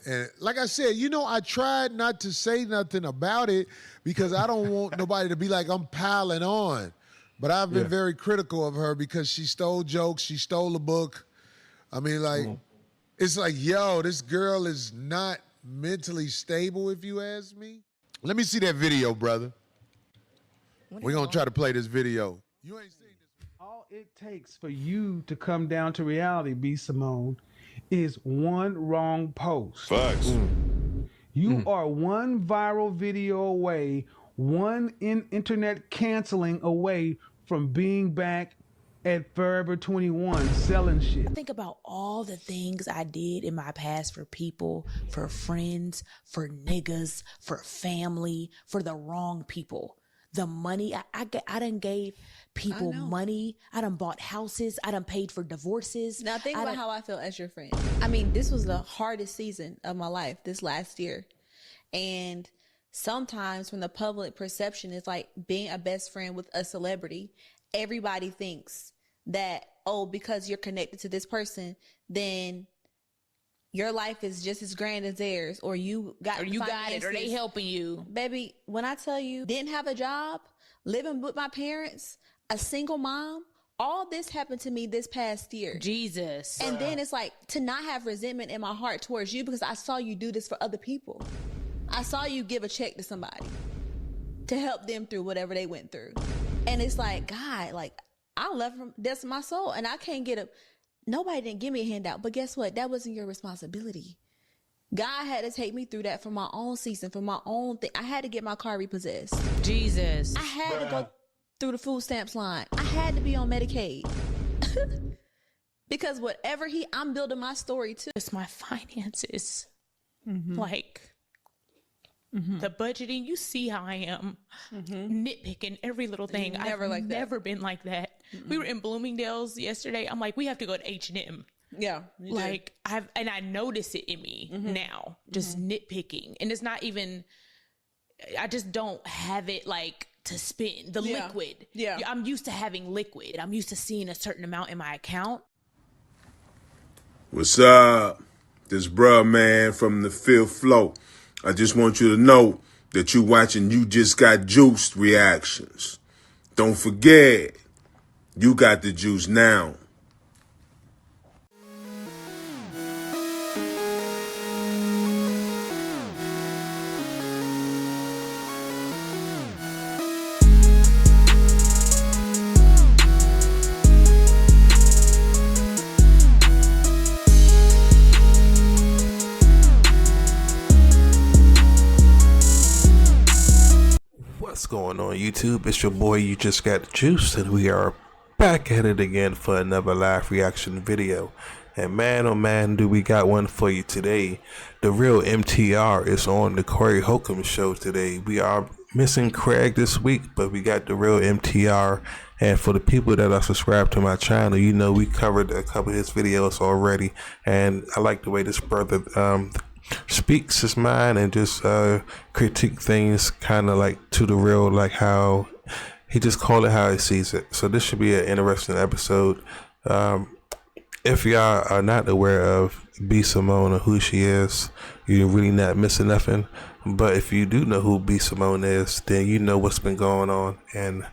And like I said, you know, I tried not to say nothing about it because I don't want nobody to be like, I'm piling on. But I've been very critical of her because she stole jokes, she stole a book. I mean, like, it's like, yo, this girl is not mentally stable, if you ask me. Let me see that video, brother. We're going to try to play this video. You ain't seen this. All it takes for you to come down to reality, B Simone, is one wrong post. Facts. You are one viral video away, one internet canceling away from being back at Forever 21 selling shit. Think about all the things I did in my past for people, for friends, for niggas, for family, for the wrong people. The money, I done gave people money. I done bought houses. I done paid for divorces. Now think about how I feel as your friend. I mean, this was the hardest season of my life this last year. And sometimes from the public perception, it's like being a best friend with a celebrity. Everybody thinks that, oh, because you're connected to this person, then your life is just as grand as theirs, or you got it, or they helping you. Baby, when I tell you, didn't have a job, living with my parents, a single mom, all this happened to me this past year. Jesus. And then it's like to not have resentment in my heart towards you because I saw you do this for other people. I saw you give a check to somebody to help them through whatever they went through. And it's like, God, like, I love from depths of my soul, and I can't get nobody didn't give me a handout, but guess what? That wasn't your responsibility. God had to take me through that for my own season, for my own thing. I had to get my car repossessed. Jesus. I had to go through the food stamps line. I had to be on Medicaid. Because whatever I'm building my story too. It's my finances. Like, the budgeting, you see how I am nitpicking every little thing. I've never been like that. We were in Bloomingdale's yesterday. I'm like, we have to go to H&M. Yeah. Like I notice it in me now, just nitpicking. And it's not even, I just don't have it like to spend the liquid. Yeah. I'm used to having liquid. I'm used to seeing a certain amount in my account. What's up? This bruh man from the fifth floor. I just want you to know that you watching You Just Got Juiced reactions. Don't forget, you got the juice now. What's going on YouTube? It's your boy You Just Got Juiced, and we are back at it again for another live reaction video. And man, oh man, do we got one for you today. The Real MTR is on the Corey Holcomb show today. We are missing Craig this week, but we got The Real MTR. And for the people that are subscribed to my channel, you know we covered a couple of his videos already, and I like the way this brother speaks his mind and just critique things kind of like to the real, like how he just call it how he sees it. So this should be an interesting episode. If y'all are not aware of B Simone or who she is, you're really not missing nothing. But if you do know who B Simone is, then you know what's been going on and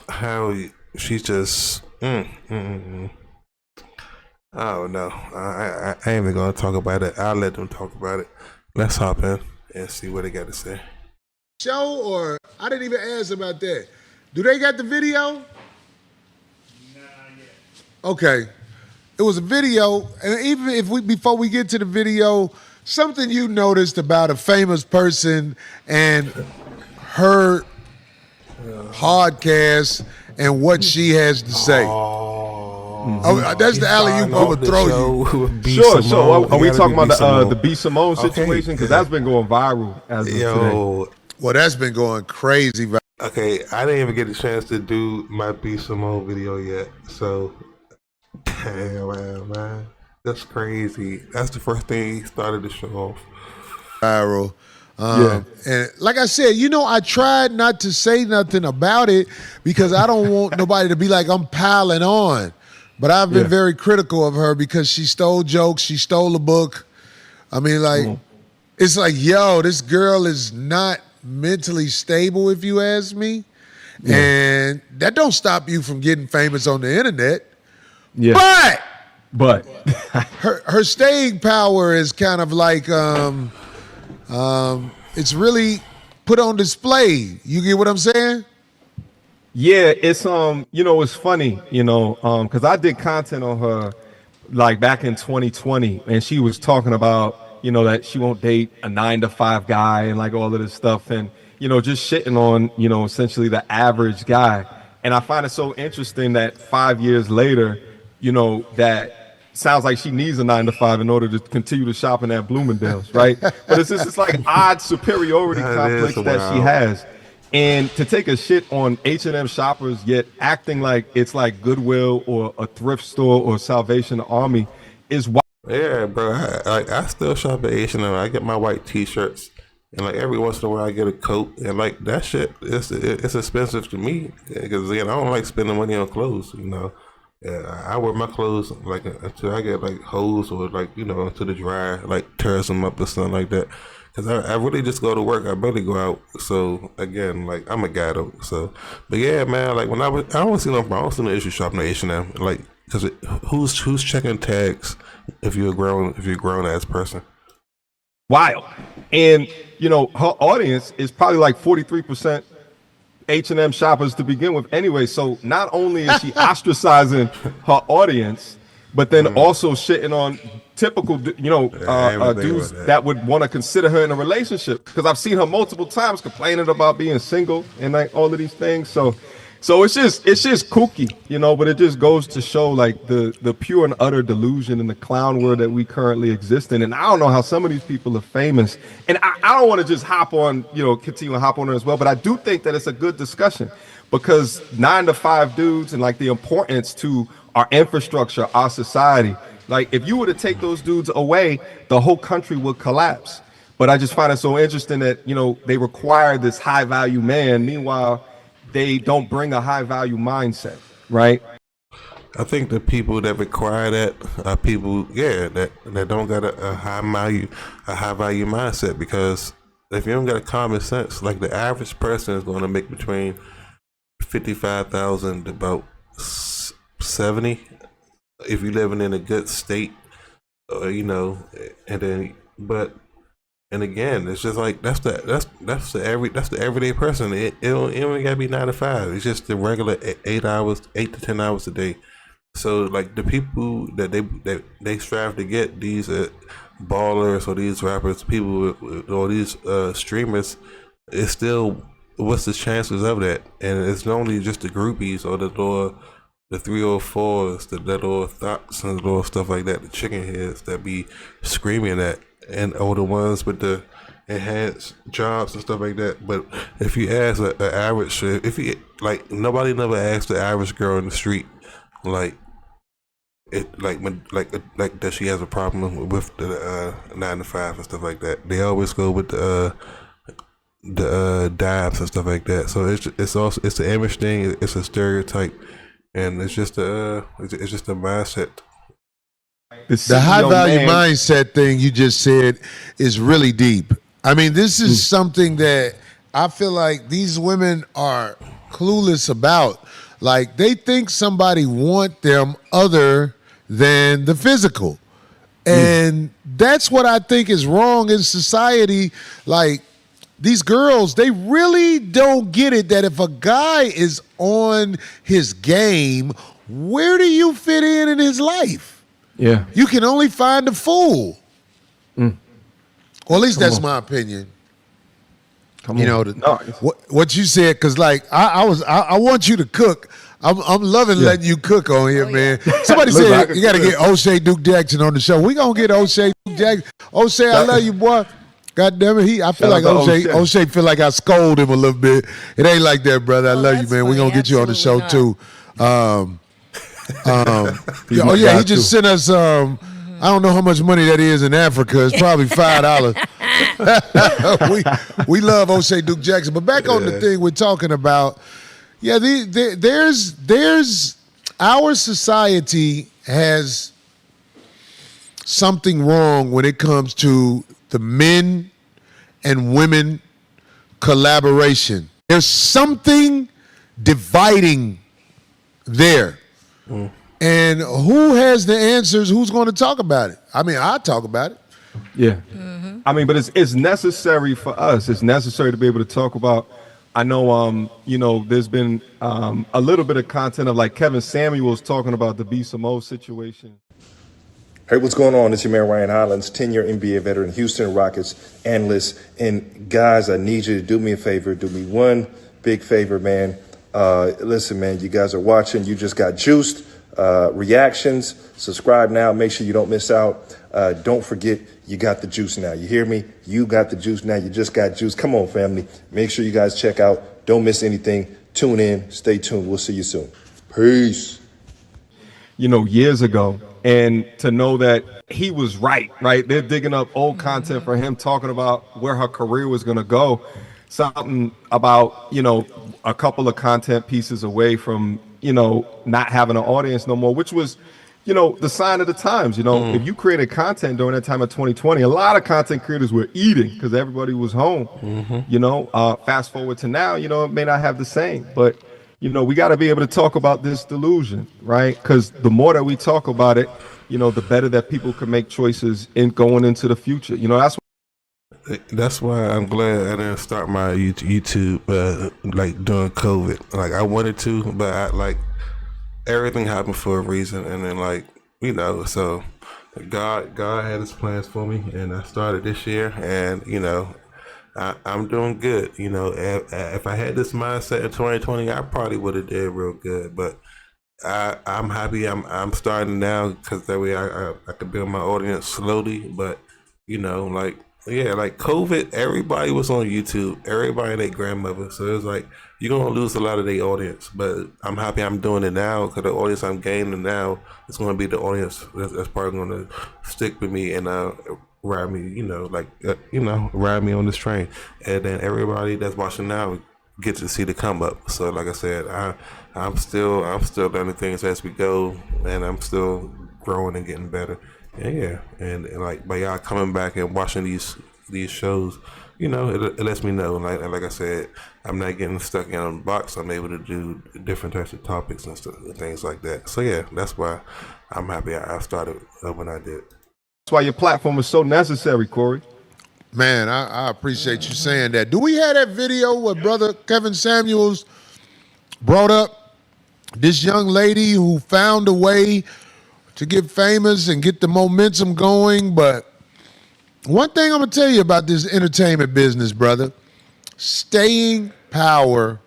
how she's just I don't know. I ain't even gonna talk about it. I'll let them talk about it. Let's hop in and see what they got to say. Show, or I didn't even ask about that. Do they got the video? Nah, yet. Okay. It was a video, and even if before we get to the video, something you noticed about a famous person and her podcast and what she has to say. Oh, that's the alley-oop overthrow you. Sure, sure. Are we talking about the B Simone situation? Because that's been going viral as of today. Well, that's been going crazy. Okay, I didn't even get a chance to do my B Simone video yet. So, damn, man. That's crazy. That's the first thing he started to show off. Viral. And like I said, you know, I tried not to say nothing about it because I don't want nobody to be like, I'm piling on. But I've been very critical of her because she stole jokes, she stole a book. I mean, like, it's like, yo, this girl is not mentally stable, if you ask me. Yeah. And that don't stop you from getting famous on the internet. Yeah. But her staying power is kind of like it's really put on display. You get what I'm saying? Yeah, it's it's funny, because I did content on her like back in 2020, and she was talking about, that she won't date a 9-to-5 guy and like all of this stuff, and just shitting on, essentially the average guy. And I find it so interesting that 5 years later, that sounds like she needs a 9-to-5 in order to continue to shopping at Bloomingdale's, right? But it's just this like odd superiority complex that she has. And to take a shit on H&M shoppers, yet acting like it's like Goodwill or a thrift store or Salvation Army is wild. Yeah, bro. I still shop at H&M. I get my white T-shirts, and like every once in a while I get a coat, and like that shit, it's expensive to me because I don't like spending money on clothes. Yeah, I wear my clothes like until I get like hose or like to the dryer, like tears them up or something like that. Cause I really just go to work. I barely go out. So again, like I'm a guy though. So, but yeah, man. Like when I don't see no issue shopping at H&M. Like, cause who's checking tags if you're a grown ass person? Wild. And her audience is probably like 43% H&M shoppers to begin with anyway. So not only is she ostracizing her audience, but then also shitting on typical, dudes that would want to consider her in a relationship. Because I've seen her multiple times complaining about being single and like all of these things. So it's just kooky, but it just goes to show like the pure and utter delusion in the clown world that we currently exist in. And I don't know how some of these people are famous. And I don't want to just hop on, continue to hop on her as well. But I do think that it's a good discussion because 9-to-5 dudes and like the importance to our infrastructure, our society. Like if you were to take those dudes away, the whole country would collapse. But I just find it so interesting that, they require this high value man. Meanwhile, they don't bring a high value mindset, right? I think the people that require that are people, that don't got a high value mindset, because if you don't got a common sense, like the average person is going to make between 55,000 to about 70 if you're living in a good state, and then and again, it's just like that's the everyday person. It don't gotta be 9-to-5. It's just the regular 8 to 10 hours a day. So like the people that they strive to get, these ballers or these rappers, people or these streamers, it's still, what's the chances of that? And it's normally just the groupies or the 304s, the little thoughts and little stuff like that, the chicken heads that be screaming at, and or the ones with the enhanced jobs and stuff like that. But if you ask an average, nobody never asked the average girl in the street, like that she has a problem with the 9-to-5 and stuff like that. They always go with the dives and stuff like that. So it's an image thing. It's a stereotype, and it's just a mindset. The high value mindset thing you just said is really deep. I mean, this is something that I feel like these women are clueless about. Like they think somebody want them other than the physical. And that's what I think is wrong in society. Like these girls, they really don't get it that if a guy is on his game, where do you fit in his life? Yeah. You can only find a fool. Or at least that's my opinion. What you said, because like I want you to cook. I'm loving letting you cook on here, man. Somebody said you got to get O'Shea Duke Jackson on the show. We gonna get O'Shea Duke Jackson. O'Shea, I love you, boy. God damn it, I feel like O'Shea feel like I scold him a little bit. It ain't like that, brother. I love you, man. We gonna get you on the show too. He just sent us I don't know how much money that is in Africa. It's probably $5. we love O'Shea Duke Jackson. But back on the thing we're talking about, there's our society has something wrong when it comes to the men and women collaboration. There's something dividing there. And who has the answers? Who's going to talk about it? I mean, I'll talk about it. Yeah. I mean, but it's necessary for us. It's necessary to be able to talk about. I know, you know, there's been a little bit of content of like Kevin Samuels talking about the B Simone situation. Hey, what's going on? It's your man, Ryan Hollins, 10-year NBA veteran, Houston Rockets analyst. And guys, I need you to do me a favor. Do me one big favor, man. Listen, man, you guys are watching. You just got juiced. Reactions. Subscribe now. Make sure you don't miss out. Don't forget, you got the juice now. You hear me? You got the juice now. You just got juice. Come on, family. Make sure you guys check out. Don't miss anything. Tune in. Stay tuned. We'll see you soon. Peace. You know, years ago, and to know that he was right? They're digging up old content for him talking about where her career was going to go. Something about, you know, a couple of content pieces away from, you know, not having an audience no more, which was, you know, the sign of the times. You know, if you created content during that time of 2020, a lot of content creators were eating because everybody was home. You know, fast forward to now, you know, it may not have the same, but you know, we got to be able to talk about this delusion, right? Because the more that we talk about it, you know, the better that people can make choices in going into the future. You know, that's why I'm glad I didn't start my YouTube like during COVID. Like I wanted to, but everything happened for a reason, and then like, you know, so God had His plans for me, and I started this year, and you know, I'm doing good. You know, if I had this mindset in 2020, I probably would have did real good. But I'm happy I'm starting now because that way I can build my audience slowly. But you know, like yeah, like COVID, everybody was on YouTube, everybody and their grandmother. So it was like you're gonna lose a lot of their audience. But I'm happy I'm doing it now because the audience I'm gaining now is gonna be the audience that's probably gonna stick with me and ride me, you know, like ride me on this train, and then everybody that's watching now get to see the come up. So like I said, I'm still learning things as we go, and I'm still growing and getting better. And yeah, and like by y'all coming back and watching these shows, you know, it lets me know. Like I said, I'm not getting stuck in a box. I'm able to do different types of topics and stuff, and things like that. So yeah, that's why I'm happy I started when I did. That's why your platform is so necessary, Corey. Man, I appreciate you saying that. Do we have that video where brother Kevin Samuels brought up this young lady who found a way to get famous and get the momentum going? But one thing I'm going to tell you about this entertainment business, brother, staying power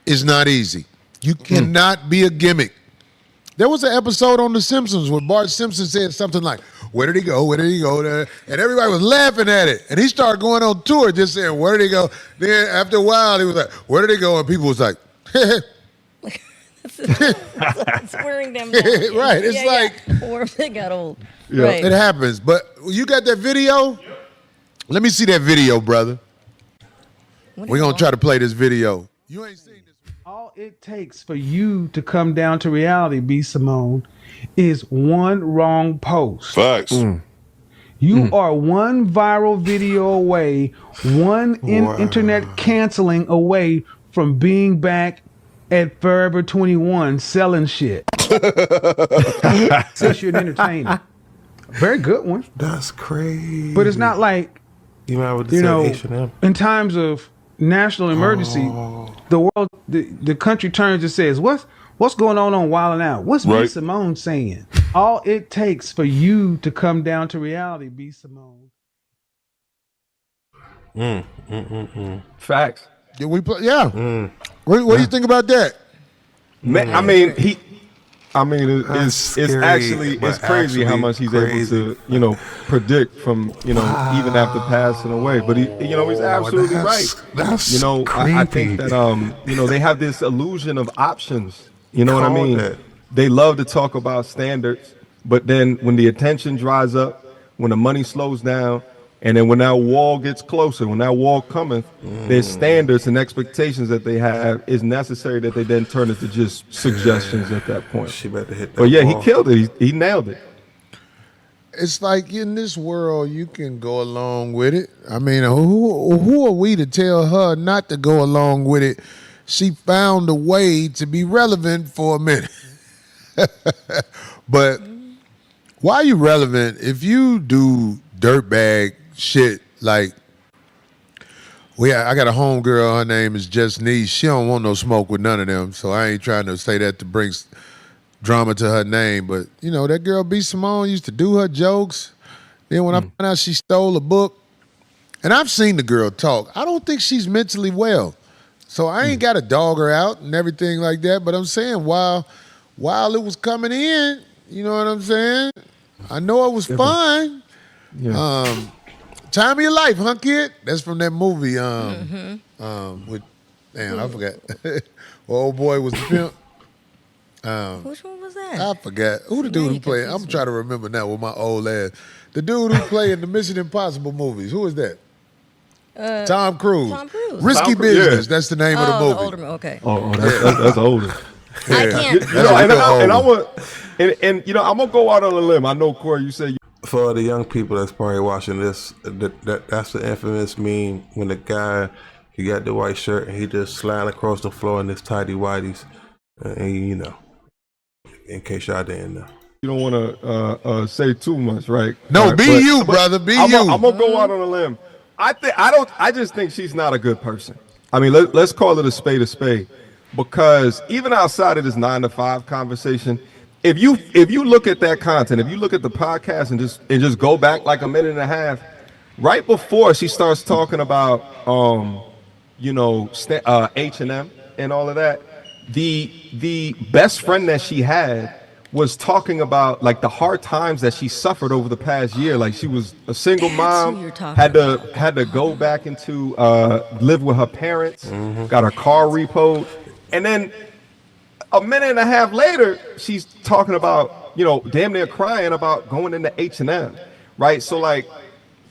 is not easy. You cannot be a gimmick. There was an episode on The Simpsons where Bart Simpson said something like, where did he go? Where did he go? And everybody was laughing at it. And he started going on tour just saying, where did he go? Then after a while, he was like, where did he go? And people was like, it's wearing them down. Right. It's like. Or if they got old. Yeah. Right. It happens. But you got that video? Yep. Let me see that video, brother. We're going to try to play this video. You ain't seen this. All it takes for you to come down to reality, B Simone, is one wrong post. Facts. You are one viral video away, one internet canceling away from being back at Forever 21 selling shit. Since you're an entertainer. Very good one. That's crazy. But it's not like, you know, H&M. In times of national emergency, the world, the country turns and says, what's going on Wild 'N Out? What's B Simone saying? All it takes for you to come down to reality, B Simone. Facts. Yeah, what do you think about that? Man, I mean, it's actually crazy how much he's able to, you know, predict from, you know, even after passing away. But he's absolutely right. That's you know, I think that you know, they have this illusion of options. You know what I mean? They love to talk about standards, but then when the attention dries up, when the money slows down, and then when that wall gets closer, when that wall cometh, there's standards and expectations that they have is necessary that they then turn into just suggestions at that point. She better hit that But yeah, wall. he killed it. He nailed it. it's like in this world, you can go along with it. I mean, who are we to tell her not to go along with it? She found a way to be relevant for a minute. But why are you relevant if you do dirtbag shit like, I got a homegirl, her name is Just Niece. She don't want no smoke with none of them, so I ain't trying to say that to bring drama to her name. But, you know, that girl B Simone used to do her jokes. Then when I found out she stole a book, and I've seen the girl talk, I don't think she's mentally well. So I ain't got to dog her out and everything like that. But I'm saying while it was coming in, you know what I'm saying? I know it was fun. Yeah. Time of Your Life, huh, kid? That's from that movie. With I forgot. Old boy was the pimp. Which one was that? I forgot. Who the dude who played? I'm trying to remember now with my old ass. The dude who played in the Mission Impossible movies. Who is that? Tom Cruise. Tom Cruise. Risky Business. That's the name of the movie. The older, okay. That's older. I can't. And you know, I'm gonna go out on a limb. I know, Corey, you said. For the young people that's probably watching this, that's the infamous meme when the guy, he got the white shirt and he just sliding across the floor in his tidy whities, and you know, in case y'all didn't know. You don't want to say too much, right? No, right, be you, brother. Be you. I'm gonna go out on a limb. I just think she's not a good person. I mean, let's call it a spade, because even outside of this 9 to 5 conversation, if you look at that content, if you look at the podcast and just go back like a minute and a half, right before she starts talking about H&M and all of that, the best friend that she had was talking about like the hard times that she suffered over the past year. Like she was a single mom, had to go back into live with her parents, got her car repoed, and then a minute and a half later, she's talking about, you know, damn near crying about going into H&M, right? So like,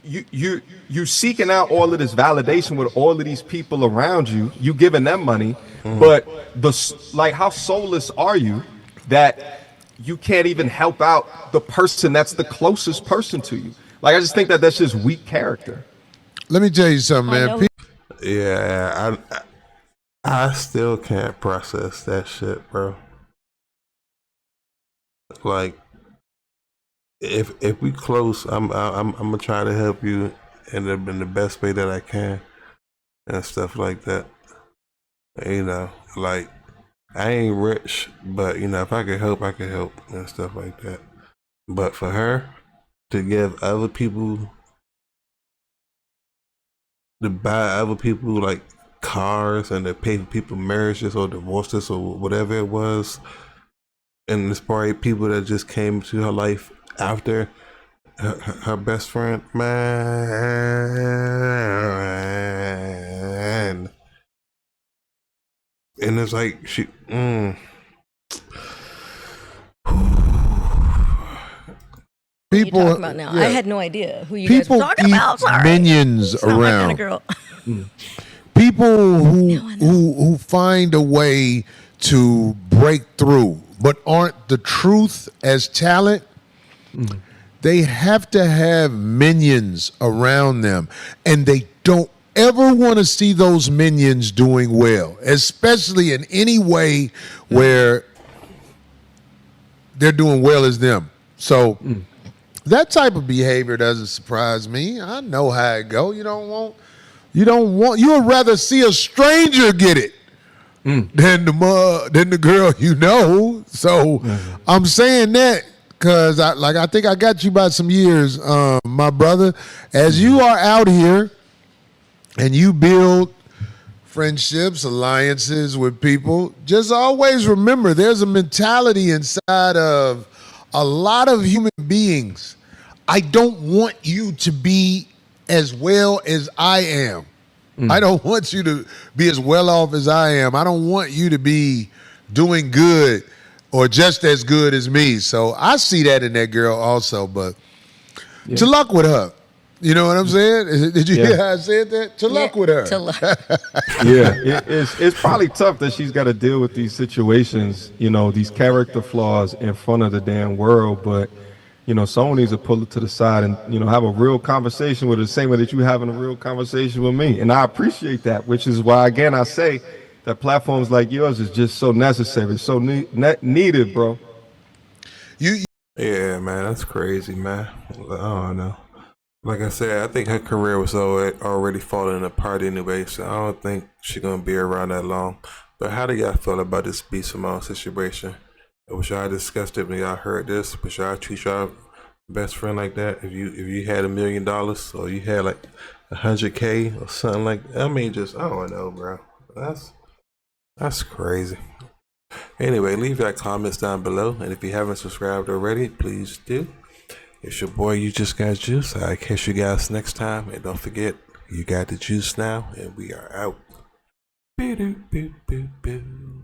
you seeking out all of this validation with all of these people around you, you giving them money, but how soulless are you that you can't even help out the person that's the closest person to you? Like, I just think that's just weak character. Let me tell you something, man. Yeah, I still can't process that shit, bro. Like, if we close, I'm gonna try to help you in the best way that I can and stuff like that. You know, like, I ain't rich, but you know, if I can help and stuff like that. But for her to give other people, to buy other people like cars and to pay for people marriages or divorces or whatever it was, and it's probably people that just came to her life after her best friend, man. And it's like she People talking about now. I had no idea who you guys were talking about. Sorry. Minions around. My kind of girl. People who find a way to break through, but aren't the truth as talent. They have to have minions around them, and they don't ever want to see those minions doing well, especially in any way where they're doing well as them. So that type of behavior doesn't surprise me. I know how it go. You would rather see a stranger get it than the girl you know. So I'm saying that because I think I got you by some years, my brother. As you are out here and you build friendships, alliances with people, just always remember there's a mentality inside of a lot of human beings. I don't want you to be as well as I am. I don't want you to be as well off as I am. I don't want you to be doing good or just as good as me. So I see that in that girl also, but to luck with her. You know what I'm saying? Did you hear how I said that? To luck with her. To luck. It's probably tough that she's got to deal with these situations, you know, these character flaws in front of the damn world. But, someone needs to pull it to the side and, have a real conversation with her, the same way that you having a real conversation with me. And I appreciate that, which is why, again, I say that platforms like yours is just so necessary, so needed, bro. Yeah, man, that's crazy, man. I don't know. Like I said, I think her career was already falling apart anyway, so I don't think she's gonna be around that long. But how do y'all feel about this B Simone situation? Was y'all disgusted when y'all heard this? Was y'all treat y'all best friend like that? If you had $1 million or you had like 100K or something like that? I mean, just I don't know, bro. That's crazy. Anyway, leave your comments down below, and if you haven't subscribed already, please do. It's your boy, You Just Got Juice. I'll catch you guys next time, and don't forget, you got the juice now, and we are out. Boo-doo, boo, boo, boo.